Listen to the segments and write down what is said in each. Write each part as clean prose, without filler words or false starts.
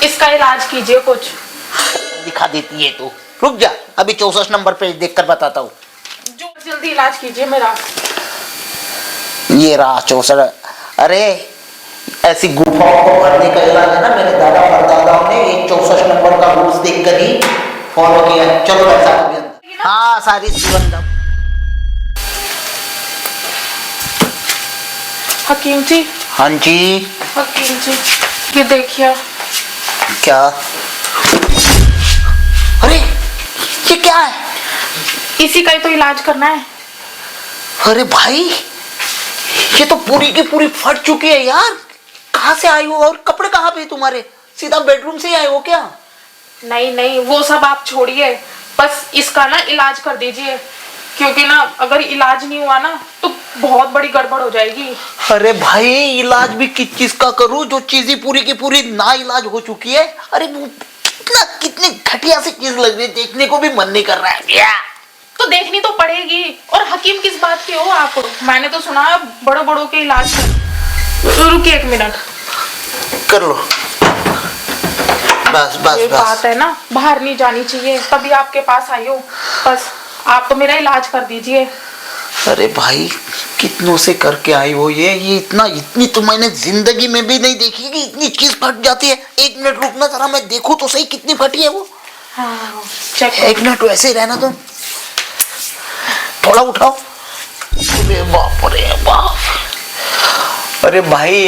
इसका इलाज कीजिए कुछ। दिखा देती है तू। रुक जा, अभी 64 नंबर पे देख कर बताता हूँ। जो जल्दी इलाज कीजिए मेरा। ये रहा 64। अरे ऐसी गुफाओं को भरने का इलाज है ना, मेरे दादा परदादाओं ने एक 64 नंबर का रूल्स देख कर ही फॉलो किया। चलो बैठा हो। हाँ सारी सुगंध। हकीम जी। हाँ जी। हकीम जी ये देखिए। क्या? अरे ये क्या है? इसी का ही तो इलाज करना है। अरे भाई ये तो पूरी की पूरी फट चुकी है यार। कहाँ से आई हो और कपड़े कहाँ पे तुम्हारे? सीधा बेडरूम से ही आए हो क्या? नहीं नहीं वो सब आप छोड़िए, बस इसका ना इलाज कर दीजिए, क्योंकि ना अगर इलाज नहीं हुआ ना तो बहुत बड़ी गड़बड़ हो जाएगी। अरे भाई इलाज भी किस चीज का करूं जो चीजें पूरी की पूरी ना इलाज हो चुकी है? अरे वो कितनी घटिया सी चीज लग रही है, देखने को भी मन नहीं कर रहा है क्या? तो देखनी तो पड़ेगी। और हकीम किस बात के हो आप? मैंने तो सुना है बड़ों बड़ों के इलाज कर। रुकिए 1 मिनट। कर लो। बस बस ये बस। बात है ना, बाहर नहीं जानी चाहिए, तभी आपके पास आई हूँ। बस आप तो मेरा इलाज कर दीजिए। अरे भाई कितनों से करके आई हो ये इतनी तो मैंने जिंदगी में भी नहीं देखी कि इतनी चीज फट जाती है। 1 मिनट रुकना जरा, मैं देखूं तो सही कितनी फटी है वो। हाँ चेक। 1 मिनट वैसे ही रहना तुम। थोड़ा उठाओ। अरे बाप रे बाप। अरे भाई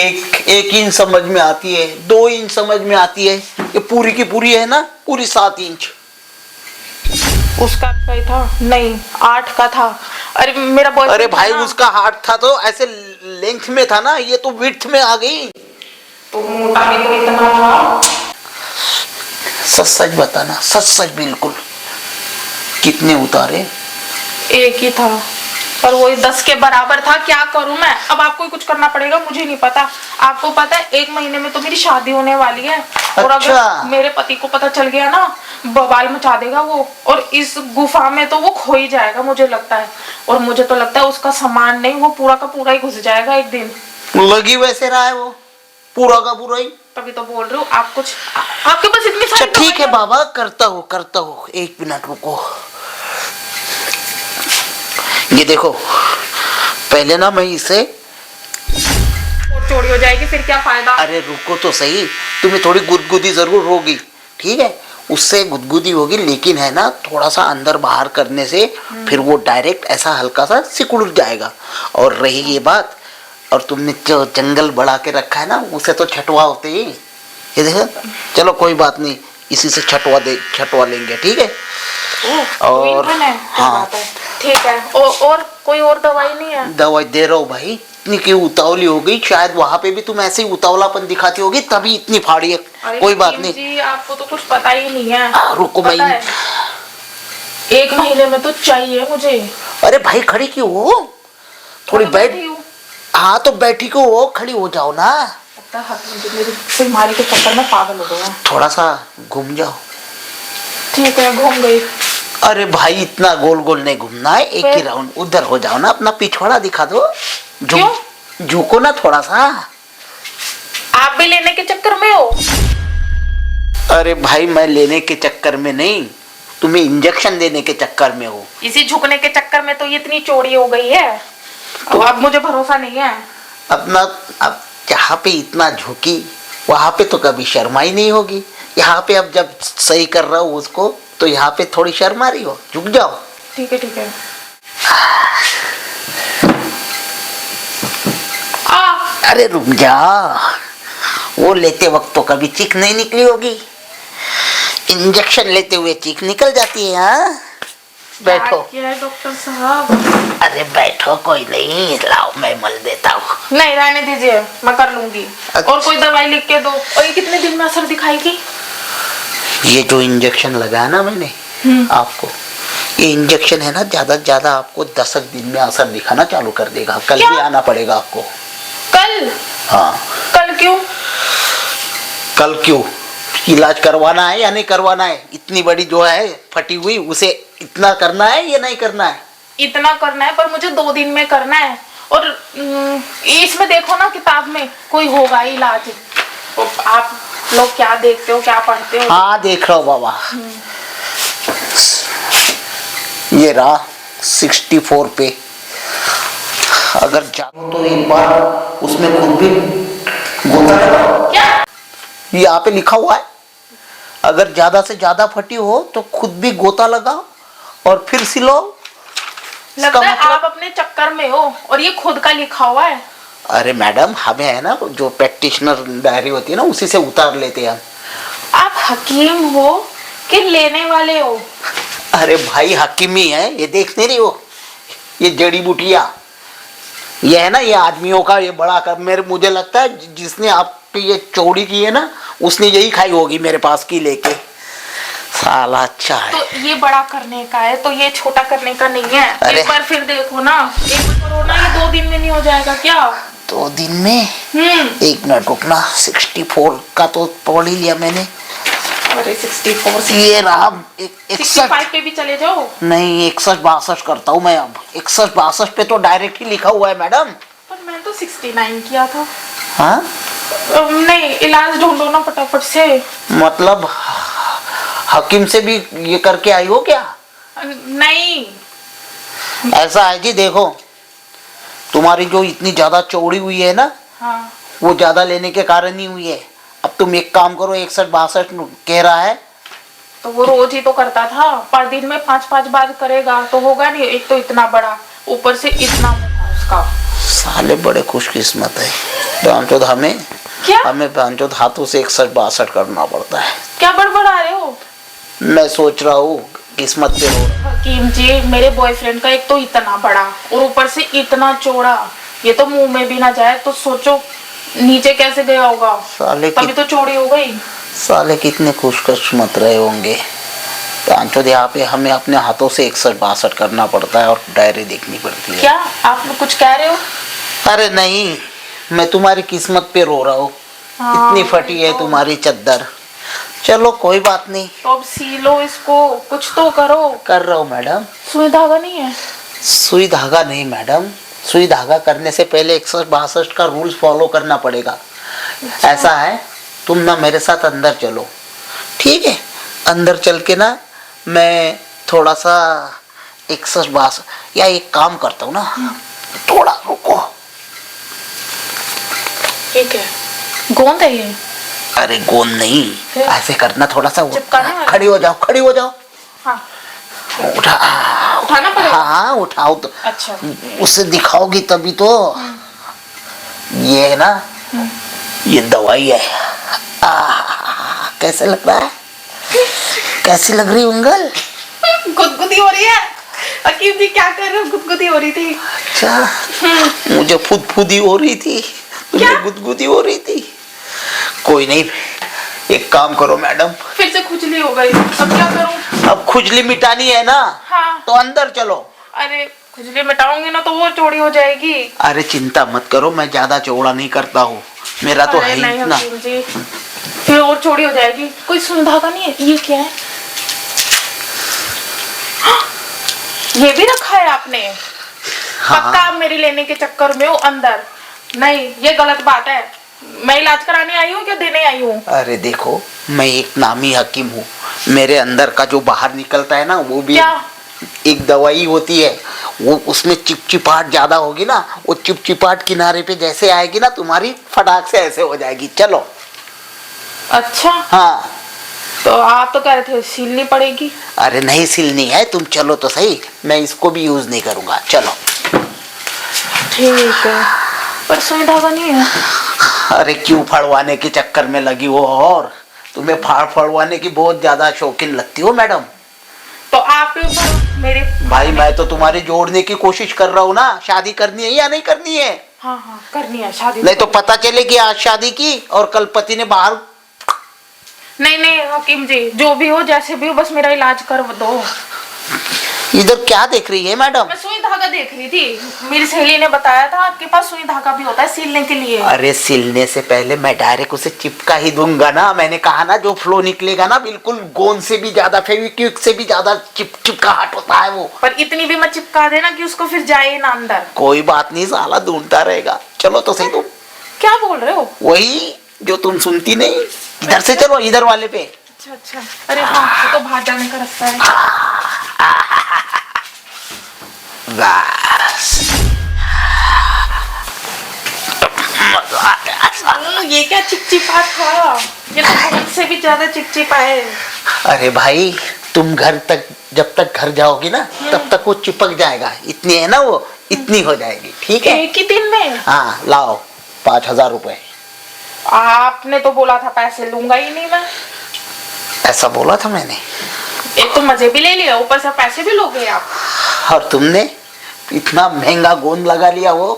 1 इंच समझ में आती है, 2 इंच समझ में आती है, ये पूरी की पूरी है ना पूरी 7 इंच। उसका ही था नहीं 8 का था। अरे मेरा बॉय। अरे भाई उसका हार्ट था तो ऐसे लेंथ में था ना, ये तो विड्थ में आ गई। तो मोटा भी तो इतना था। सच सच बताना, सच सच बिल्कुल। कितने उतारे? 1 ही था पर वो 10 के बराबर था। क्या करूं मैं? अब आपको ही कुछ करना पड़ेगा, मुझे नहीं पता। आपको पता है 1 महीने में तो मेरी शादी होने वाली है। और अगर मेरे पति को पता चल गया ना, बवाल मचा देगा वो, और इस गुफा में तो वो खो ही जाएगा मुझे लगता है। और मुझे तो लगता है उसका सामान नहीं, वो पूरा का पूरा ही घुस जाएगा एक दिन। लगी वैसे रहा है वो पूरा का पूरा ही। तभी तो बोल रही हूँ आप कुछ, आपके पास इतनी सारी। ठीक है बाबा, करता हूँ 1 मिनट रुको। ये देखो पहले ना मैं इसे, और चोरी हो जाएगी फिर क्या फायदा? अरे रुको तो सही, तुम्हें थोड़ी गुदगुदी जरूर होगी, ठीक है, उससे गुदगुदी होगी, लेकिन है ना थोड़ा सा अंदर बाहर करने से फिर वो डायरेक्ट ऐसा हल्का सा सिकुड़ जाएगा। और रही ये बात, और तुमने जो जंगल बढ़ा के रखा है ना उसे तो छटवा होते ही। ये देखो चलो कोई बात नहीं, इसी से छटवा लेंगे, ठीक है। और हाँ ठीक है। और कोई और दवाई नहीं है? दवाई दे रहा हूँ भाई, इतनी क्यों उतावली हो गई? शायद वहां पे भी तुम ऐसे ही उतावलापन दिखाती होगी तभी इतनी फाड़ी है। कोई बात नहीं जी, आपको तो कुछ पता ही नहीं है। रुको मैं 1 महीने में तो चाहिए मुझे। अरे भाई खड़ी क्यों हो? थोड़ी बैठ। हाँ तो बैठी क्यों हो, खड़ी हो जाओ ना। बीमारी के चक्कर में पागल हो गया। थोड़ा सा घूम जाओ। ठीक है घूम गई। अरे भाई इतना गोल गोल नहीं घूमना है, एक ही राउंड उधर हो जाओ ना, अपना पिछवाड़ा दिखा दो। झुको ना थोड़ा सा। आप भी लेने के चक्कर में हो? अरे भाई मैं लेने के चक्कर में नहीं, तुम्हें इंजेक्शन देने के चक्कर में हो। इसी झुकने के चक्कर में तो इतनी चोरी हो गई है। तो अब मुझे भरोसा नहीं है। अब जहाँ पे इतना झुकी वहां पे तो कभी शर्मा ही नहीं होगी। यहाँ पे अब जब सही कर रहा हूँ उसको तो यहाँ पे थोड़ी शर्मा रही हो, झुक जाओ। ठीक है ठीक है। अरे रुक जा, वो लेते वक्त तो कभी चीख नहीं निकली होगी, इंजेक्शन लेते हुए चीख निकल जाती है। हाँ बैठो। क्या है डॉक्टर साहब? अरे बैठो, कोई नहीं, लाओ मैं मल देता हूँ। नहीं रहने दीजिए, मैं कर लूंगी। अच्छा। और कोई दवाई लिख के दो। और ये कितने दिन में असर दिखाएगी? ये जो इंजेक्शन लगाया ना मैंने आपको, ये इंजेक्शन है ना ज्यादा से ज्यादा आपको 10 दिन में असर दिखाना चालू कर देगा। कल भी आना पड़ेगा आपको। कल? हाँ। कल क्यों? कल क्यों? इलाज करवाना है या नहीं करवाना है? इतनी बड़ी जो है फटी हुई, उसे इतना करना है या नहीं करना है? इतना करना है, पर मुझे 2 दिन में करना है। और इसमें देखो ना किताब में कोई होगा इलाज। आप लोग क्या देखते हो, क्या पढ़ते हो? हाँ देख रहा हूँ बाबा। ये रहा 64 पे। अगर जाओ तो एक बार उसमें खुद भी गोता लगाओ। क्या? यहाँ पे लिखा हुआ है, अगर ज्यादा से ज्यादा फटी हो तो खुद भी गोता लगाओ और फिर सिलो। लगता है आप अपने चक्कर में हो और ये खुद का लिखा हुआ है। अरे मैडम, हमें है ना जो प्रैक्टिशनर डायरी होती है ना, उसी से उतार लेते हैं हम। आप हकीम हो कि लेने वाले हो? अरे भाई हकीमी है, ये देख नहीं रही हो, ये जड़ी बूटियां, ये है ना, ये आदमियों का ये बड़ा कर, मुझे लगता है जिसने आप पे ये चौड़ी की है ना, उसने यही खाई होगी मेरे पास की लेके। साला अच्छा है। तो ये बड़ा करने का है, तो ये छोटा करने का नहीं है। अरे एक बार फिर देखो ना, एक बार करो ना, ये 2 दिन में नहीं हो जाएगा क्या? 2 दिन में? एक मिनट रुकना, 64 का तो पढ़ ही लिया मैंने। अरे 64 ये रहा 65 पे भी चले जाओ। नहीं, 61-62 करता हूँ मैं अब। 61-62 पे तो डायरेक्ट ही लिखा हुआ है मैडम। पर मैंने तो 69 किया था। हाँ नहीं, इलाज ढूंढो ना फटाफट से। मतलब हकीम से भी ये करके आई हो क्या? नहीं। ऐसा है जी, देखो तुम्हारी जो इतनी ज्यादा चौड़ी हुई है ना, हाँ। वो ज्यादा लेने के कारण ही हुई है। अब तुम एक काम करो, 61-62 कह रहा है तो वो रोज ही तो करता था, पर दिन में 5-5 बार करेगा तो होगा नहीं। एक तो इतना बड़ा, ऊपर से इतना मोटा उसका। साले बड़े खुशकिस्मत है। पांचों हमें क्या? हमें पांचों हाथों से 61-62 करना पड़ता है। क्या बड़बड़ा रहे हो? मैं सोच रहा हूँ किस्मत पे हो। हकीम जी, मेरे बॉयफ्रेंड का एक तो इतना बड़ा और ऊपर से इतना चौड़ा, ये तो मुंह में भी ना जाए तो सोचो नीचे कैसे गया होगा। साले तभी तो चौड़ी हो गई। साले कितने खुशकिस्मत रहे होंगे। पांचों यहाँ पे हमें अपने हाथों से 61-62 करना पड़ता है और डायरी देखनी पड़ती है। क्या आप लोग कुछ कह रहे हो? अरे नहीं, मैं तुम्हारी किस्मत पे रो रहा हूँ। हाँ, इतनी फटी है तो तुम्हारी चद्दर। चलो कोई बात नहीं, तो अब सी लो इसको, कुछ तो करो। कर रहा हूँ मैडम। सुई धागा नहीं है? सुई धागा नहीं मैडम, सुई धागा करने से पहले 61-62 का रूल्स फॉलो करना पड़ेगा। ऐसा है, तुम ना मेरे साथ अंदर चलो, ठीक है? अंदर चल के ना मैं थोड़ा सा 61-62, या एक काम करता हूँ ना, थोड़ा रुको। ठीक है, गोंद है ये? अरे गोंद नहीं, ऐसे करना थोड़ा सा, चिपकाने वाला? खड़ी हो जाओ, खड़ी हो जाओ। हाँ। उठाना पड़ेगा? हाँ उठाओ तो। अच्छा। उसे दिखाओगी तभी तो। ये है ना, ये दवाई है। कैसे लग रहा है? कैसी लग रही उंगल? गुदगुदी हो रही है। हकीम जी क्या कर रहे हो? गुदगुदी हो रही थी। अच्छा, मुझे फुदफुदी हो रही थी, तुम्हें गुदगुदी हो रही थी। कोई नहीं, एक काम करो मैडम। फिर से खुजली हो गई, अब क्या करूं? अब खुजली मिटानी है ना? हाँ। तो अंदर चलो। अरे खुजली मिटाऊंगी ना तो वो चौड़ी हो जाएगी। अरे चिंता मत करो, मैं ज्यादा चौड़ा नहीं करता हूँ, मेरा तो है ही नहीं इतना। हकीम जी, फिर और चौड़ी हो जाएगी। कोई सुई धागा नहीं है? ये क्या है? ये भी रखा है आपने? हाँ। पक्का आप मेरी लेने के चक्कर में हो अंदर? नहीं, ये गलत बात है। मैं इलाज कराने आई हूँ क्या देने आई हूँ? अरे देखो, मैं एक नामी हकीम हूँ, मेरे अंदर का जो बाहर निकलता है ना, वो भी क्या? एक दवाई होती है। वो उसमें चिपचिपाहट ज्यादा होगी ना, वो चिपचिपाहट किनारे पे जैसे आएगी ना, तुम्हारी फटाक से ऐसे हो जाएगी। चलो। अच्छा। हाँ। तो आप तो कह रहे थे सीलनी पड़ेगी। अरे नहीं सिलनी है, तुम चलो तो सही, मैं इसको भी यूज नहीं करूंगा। चलो। ठीक है, पर सुई धागा नहीं है। अरे क्यों फड़वाने के चक्कर में लगी हो, और तुम्हें फड़वाने की बहुत ज्यादा शौकीन लगती हो मैडम। तो आप मेरे भाई मैं तो तुम्हारी जोड़ने की कोशिश कर रहा हूँ ना। शादी करनी है या नहीं करनी है? हाँ हाँ करनी है शादी। नहीं तो पता चले कि आज शादी की और कल पति ने बाहर। नहीं नहीं हकीम जी, जो भी हो जैसे भी हो, बस मेरा इलाज कर दो। इधर क्या देख रही है मैडम? मैं सुई धागा देख रही थी, मेरी सहेली ने बताया था आपके पास सुई धागा भी होता है सिलने के लिए। अरे सिलने से पहले मैं डायरेक्ट उसे चिपका ही दूंगा ना। मैंने कहा ना, जो फ्लो निकलेगा ना, बिल्कुल गोंद से भी ज्यादा, फेविक्विक से भी ज्यादा चिपचिपाहट होता है वो। पर इतनी भी मत चिपका देना कि उसको फिर जाए ना अंदर। कोई बात नहीं, साला ढूंढता रहेगा। चलो तो सही। तुम क्या बोल रहे हो? वही जो तुम सुनती नहीं। इधर से चलो, इधर वाले पे। अच्छा अच्छा, अरे हाँ, वो तो बाहर जाने का रास्ता है। बस ये क्या चिपचिपा था, ये तो हमसे भी ज्यादा चिपचिपा है। अरे भाई, तुम घर तक, जब तक घर जाओगी ना तब तक वो चिपक जाएगा। इतनी है ना वो, इतनी हो जाएगी। ठीक है, एक ही दिन में? हाँ, लाओ 5,000 रुपए। आपने तो बोला था पैसे लूंगा ही नहीं मैं। ऐसा बोला था मैंने? एक तो मजे भी ले लिया, ऊपर से पैसे भी लोगे आप। और तुमने इतना महंगा गोंद लगा लिया। वो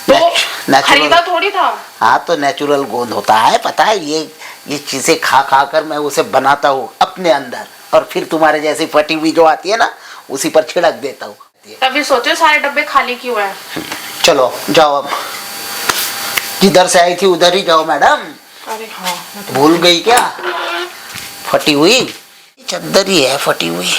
तो खरीदा थोड़ी था। हाँ, तो नेचुरल गोंद होता है, पता है। ये चीजें खा खा कर मैं उसे बनाता हूँ अपने अंदर, और फिर तुम्हारे जैसी फटी हुई जो आती है ना, उसी पर छिड़क देता हूँ। तभी सोचो सारे डब्बे खाली क्यों है। चलो जाओ, अब जिधर से आई थी उधर ही जाओ मैडम। अरे हाँ, भूल गई क्या? फटी हुई चद्दर ही है, फटी हुई।